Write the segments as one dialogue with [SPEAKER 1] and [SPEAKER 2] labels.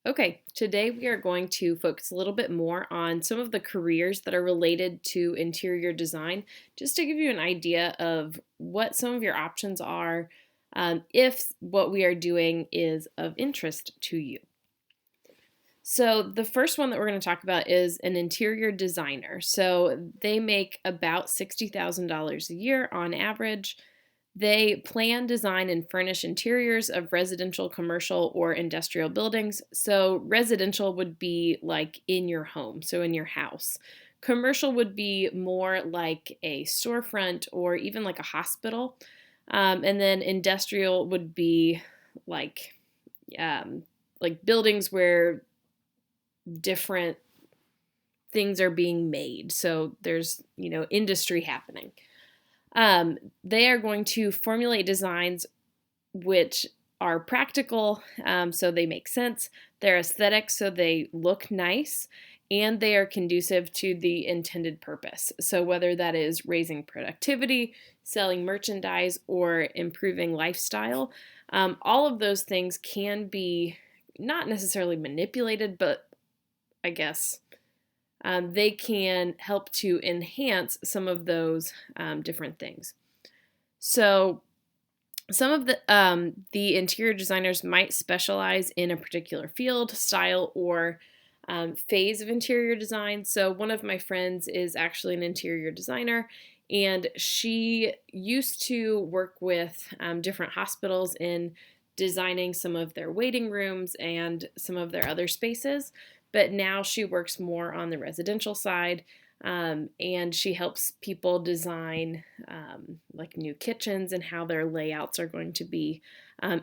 [SPEAKER 1] Okay, today we are going to focus a little bit more on some of the careers that are related to interior design, just to give you an idea of what some of your options are if what we are doing is of interest to you. So, the first one that we're going to talk about is an interior designer. So, they make about $60,000 a year on average. They plan, design, and furnish interiors of residential, commercial, or industrial buildings. So, residential would be like in your home, so in your house. Commercial would be more like a storefront or even like a hospital. And then industrial would be like like buildings where different things are being made. So there's, industry happening. They are going to formulate designs which are practical, so they make sense. They're aesthetic, so they look nice, and they are conducive to the intended purpose. So whether that is raising productivity, selling merchandise, or improving lifestyle, all of those things can be not necessarily manipulated, but I guess they can help to enhance some of those different things. So some of the interior designers might specialize in a particular field, style, or phase of interior design. So one of my friends is actually an interior designer, and she used to work with different hospitals in designing some of their waiting rooms and some of their other spaces. But now she works more on the residential side, and she helps people design like new kitchens and how their layouts are going to be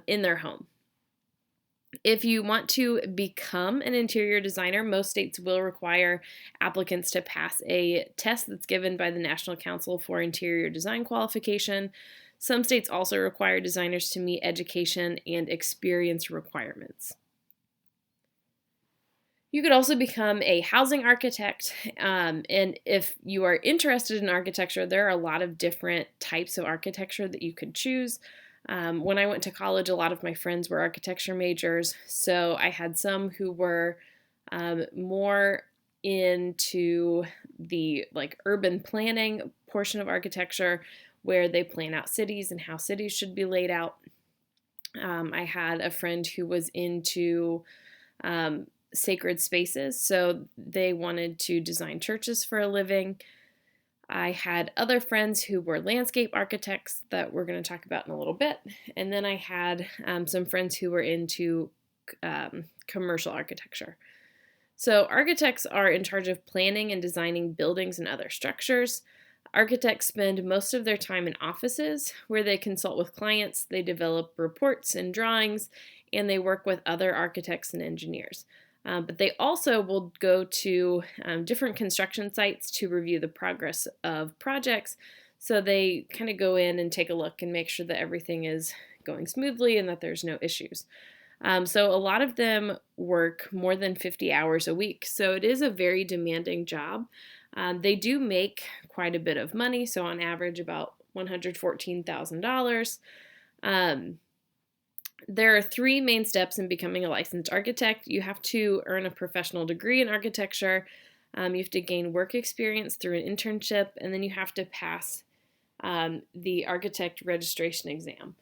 [SPEAKER 1] in their home. If you want to become an interior designer, most states will require applicants to pass a test that's given by the National Council for Interior Design Qualification. Some states also require designers to meet education and experience requirements. You could also become a housing architect, and if you are interested in architecture, there are a lot of different types of architecture that you could choose. When I went to college, a lot of my friends were architecture majors, so I had some who were more into the like urban planning portion of architecture, where they plan out cities and how cities should be laid out. I had a friend who was into sacred spaces, so they wanted to design churches for a living. I had other friends who were landscape architects that we're going to talk about in a little bit. And then I had some friends who were into commercial architecture. So architects are in charge of planning and designing buildings and other structures. Architects spend most of their time in offices where they consult with clients, they develop reports and drawings, and they work with other architects and engineers. But they also will go to different construction sites to review the progress of projects. So they kind of go in and take a look and make sure that everything is going smoothly and that there's no issues. So a lot of them work more than 50 hours a week. So it is a very demanding job. They do make quite a bit of money. So on average, about $114,000. There are three main steps in becoming a licensed architect. You have to earn a professional degree in architecture, you have to gain work experience through an internship, and then you have to pass the architect registration exam.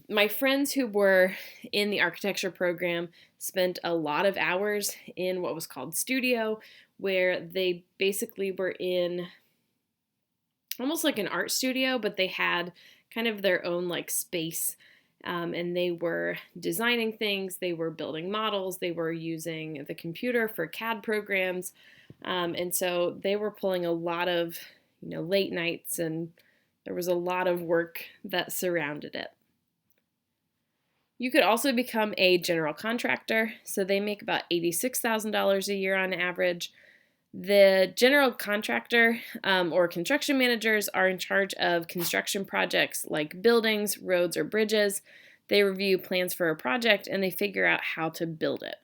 [SPEAKER 1] My friends who were in the architecture program spent a lot of hours in what was called studio, where they basically were in almost like an art studio, but they had kind of their own like space. And they were designing things, they were building models, they were using the computer for CAD programs, and so they were pulling a lot of late nights, and there was a lot of work that surrounded it. You could also become a general contractor, so they make about $86,000 a year on average. The general contractor or construction managers are in charge of construction projects like buildings, roads, or bridges. They review plans for a project and they figure out how to build it.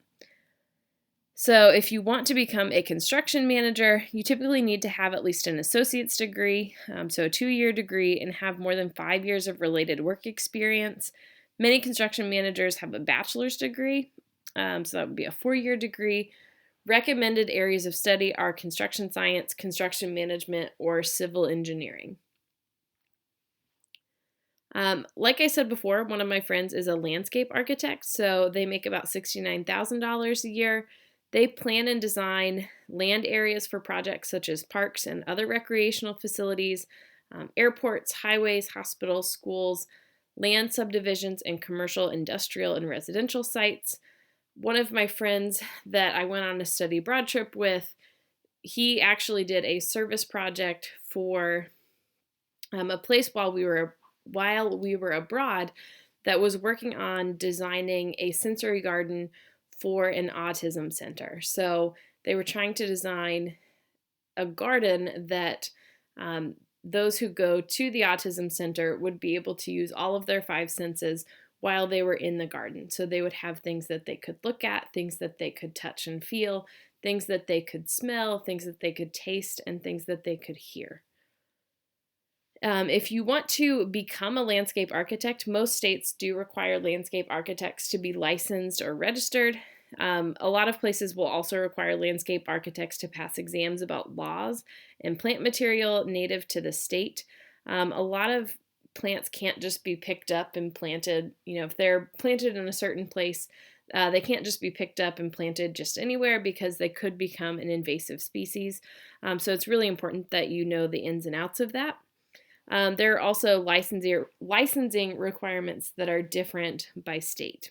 [SPEAKER 1] So if you want to become a construction manager, you typically need to have at least an associate's degree, so a 2-year degree, and have more than 5 years of related work experience. Many construction managers have a bachelor's degree. So that would be a 4-year degree. Recommended areas of study are construction science, construction management, or civil engineering. Like I said before, one of my friends is a landscape architect, so they make about $69,000 a year. They plan and design land areas for projects such as parks and other recreational facilities, airports, highways, hospitals, schools, land subdivisions, and commercial, industrial, and residential sites. One of my friends that I went on a study abroad trip with, he actually did a service project for a place while we were abroad that was working on designing a sensory garden for an autism center. So they were trying to design a garden that those who go to the autism center would be able to use all of their five senses while they were in the garden. So they would have things that they could look at, things that they could touch and feel, things that they could smell, things that they could taste, and things that they could hear. If you want to become a landscape architect, most states do require landscape architects to be licensed or registered. A lot of places will also require landscape architects to pass exams about laws and plant material native to the state. A lot of plants can't just be picked up and planted. If they're planted in a certain place, they can't just be picked up and planted just anywhere because they could become an invasive species. So it's really important that you know the ins and outs of that. There are also licensing requirements that are different by state.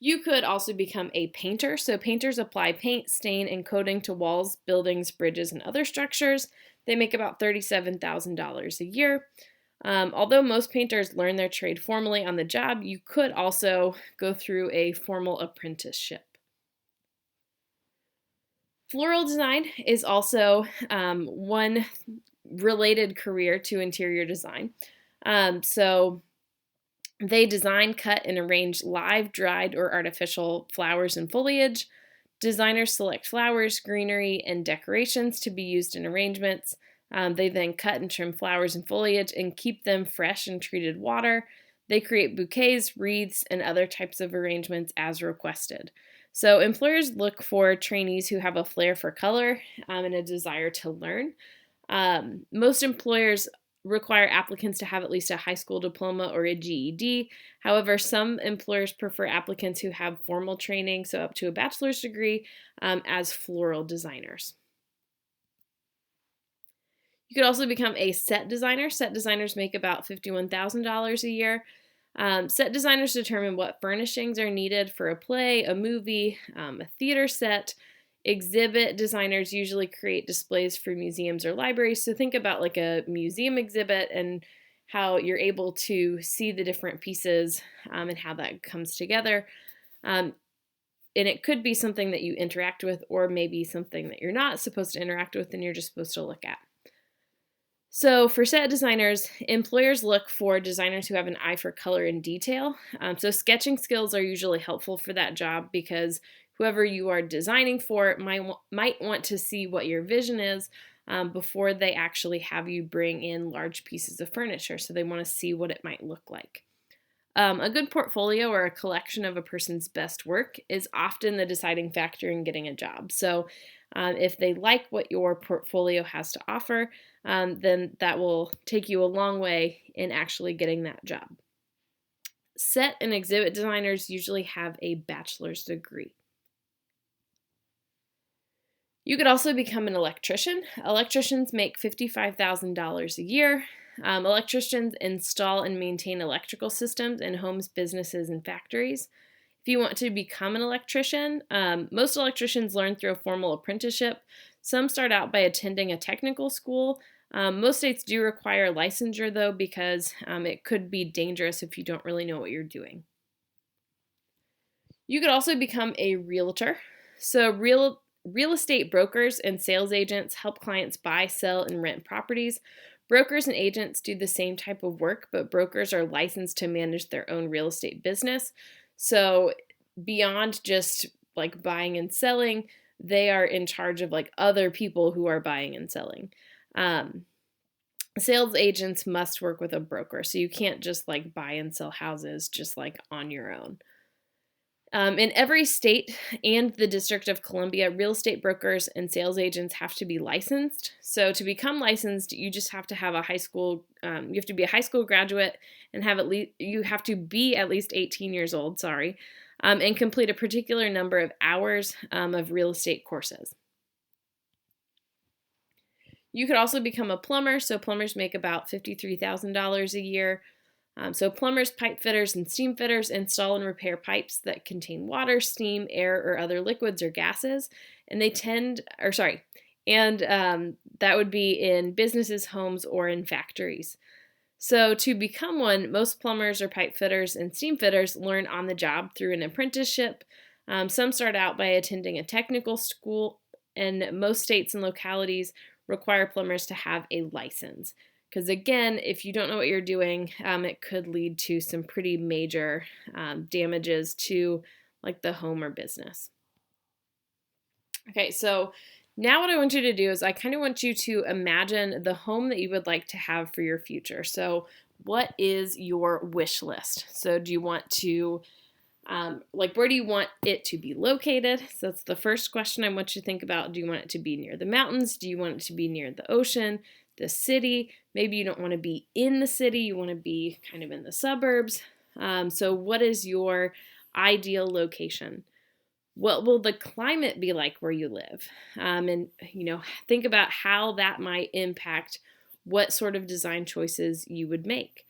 [SPEAKER 1] You could also become a painter. So painters apply paint, stain, and coating to walls, buildings, bridges, and other structures. They make about $37,000 a year. Although most painters learn their trade formally on the job, you could also go through a formal apprenticeship. Floral design is also one related career to interior design. So they design, cut, and arrange live, dried, or artificial flowers and foliage. Designers select flowers, greenery, and decorations to be used in arrangements. They then cut and trim flowers and foliage and keep them fresh in treated water. They create bouquets, wreaths, and other types of arrangements as requested. So employers look for trainees who have a flair for color and a desire to learn. Most employers require applicants to have at least a high school diploma or a GED. However, some employers prefer applicants who have formal training, so up to a bachelor's degree, as floral designers. You could also become a set designer. Set designers make about $51,000 a year. Set designers determine what furnishings are needed for a play, a movie, a theater set. Exhibit designers usually create displays for museums or libraries. So think about like a museum exhibit and how you're able to see the different pieces and how that comes together. And it could be something that you interact with, or maybe something that you're not supposed to interact with and you're just supposed to look at. So for set designers, employers look for designers who have an eye for color and detail. So sketching skills are usually helpful for that job because whoever you are designing for might want to see what your vision is before they actually have you bring in large pieces of furniture. So they want to see what it might look like. A good portfolio or a collection of a person's best work is often the deciding factor in getting a job. So if they like what your portfolio has to offer, then that will take you a long way in actually getting that job. Set and exhibit designers usually have a bachelor's degree. You could also become an electrician. Electricians make $55,000 a year. Electricians install and maintain electrical systems in homes, businesses, and factories. If you want to become an electrician, most electricians learn through a formal apprenticeship. Some start out by attending a technical school. Most states do require licensure, though, because it could be dangerous if you don't really know what you're doing. You could also become a realtor. So real estate brokers and sales agents help clients buy, sell, and rent properties. Brokers and agents do the same type of work, but brokers are licensed to manage their own real estate business. So beyond just like buying and selling, they are in charge of like other people who are buying and selling. Sales agents must work with a broker, so you can't just like buy and sell houses just like on your own. In every state and the District of Columbia, real estate brokers and sales agents have to be licensed. So to become licensed, you just have to have a high school. You have to be a high school graduate and have at least you have to be at least 18 years old. Sorry, and complete a particular number of hours of real estate courses. You could also become a plumber. So plumbers make about $53,000 a year. So plumbers, pipe fitters, and steam fitters install and repair pipes that contain water, steam, air, or other liquids or gases. And that would be in businesses, homes, or in factories. So to become one, most plumbers or pipe fitters and steam fitters learn on the job through an apprenticeship. Some start out by attending a technical school, and most states and localities require plumbers to have a license. Because again, if you don't know what you're doing, it could lead to some pretty major damages to like the home or business. Okay, so now what I want you to do is I kind of want you to imagine the home that you would like to have for your future. So what is your wish list? So do you want to, where do you want it to be located? So that's the first question I want you to think about. Do you want it to be near the mountains? Do you want it to be near the ocean? The city? Maybe you don't want to be in the city, you want to be kind of in the suburbs. So what is your ideal location? What will the climate be like where you live? And think about how that might impact what sort of design choices you would make.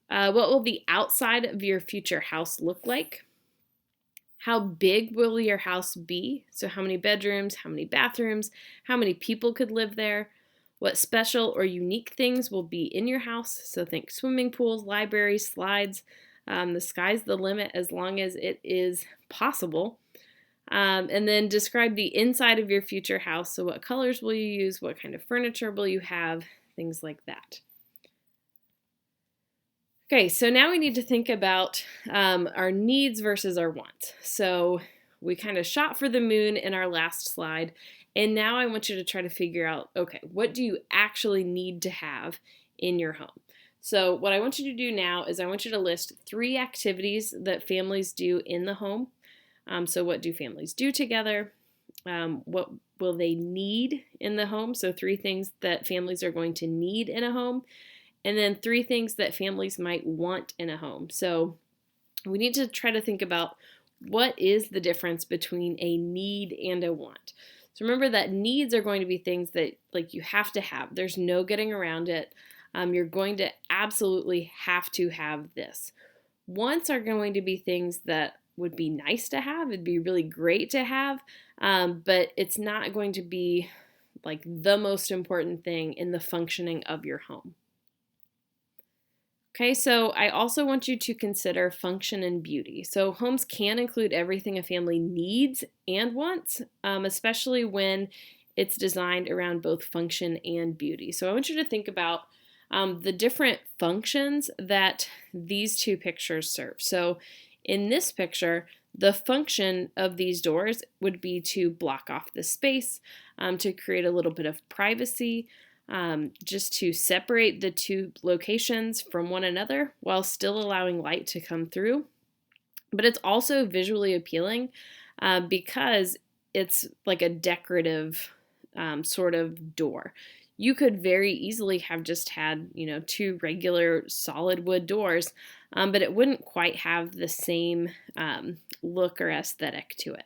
[SPEAKER 1] What will the outside of your future house look like? How big will your house be? So how many bedrooms, how many bathrooms, how many people could live there? What special or unique things will be in your house? So think swimming pools, libraries, slides. The sky's the limit as long as it is possible. And then describe the inside of your future house. So what colors will you use? What kind of furniture will you have? Things like that. Okay, so now we need to think about our needs versus our wants. So we kind of shot for the moon in our last slide. And now I want you to try to figure out, okay, what do you actually need to have in your home? So what I want you to do now is I want you to list 3 activities that families do in the home. So what do families do together? What will they need in the home? So 3 things that families are going to need in a home. And then 3 things that families might want in a home. So we need to try to think about what is the difference between a need and a want. So remember that needs are going to be things that you have to have. There's no getting around it. You're going to absolutely have to have this. Wants are going to be things that would be nice to have. It'd be really great to have, but it's not going to be like the most important thing in the functioning of your home. Okay, so I also want you to consider function and beauty. So homes can include everything a family needs and wants, especially when it's designed around both function and beauty. So I want you to think about the different functions that these 2 pictures serve. So in this picture, the function of these doors would be to block off the space, to create a little bit of privacy, just to separate the 2 locations from one another while still allowing light to come through. But it's also visually appealing because it's like a decorative sort of door. You could very easily have just had, 2 regular solid wood doors, but it wouldn't quite have the same look or aesthetic to it.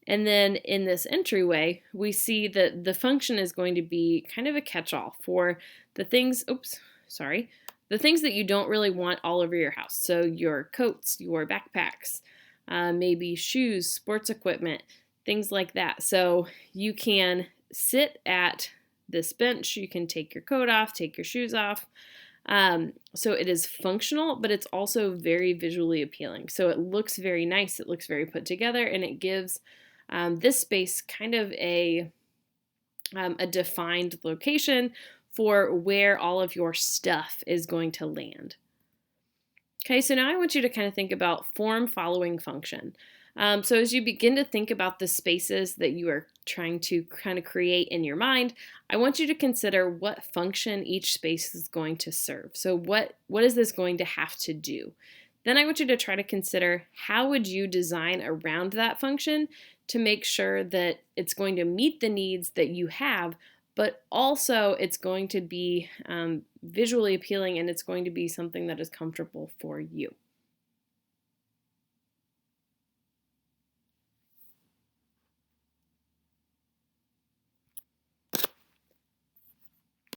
[SPEAKER 1] And then in this entryway, we see that the function is going to be kind of a catch-all for the things, the things that you don't really want all over your house. So your coats, your backpacks, maybe shoes, sports equipment, things like that. So you can sit at this bench, you can take your coat off, take your shoes off. So it is functional, but it's also very visually appealing. So it looks very nice, it looks very put together, and it gives this space kind of a defined location for where all of your stuff is going to land. Okay, so now I want you to kind of think about form following function. So as you begin to think about the spaces that you are trying to kind of create in your mind, I want you to consider what function each space is going to serve. So what is this going to have to do? Then I want you to try to consider how would you design around that function to make sure that it's going to meet the needs that you have, but also it's going to be visually appealing and it's going to be something that is comfortable for you.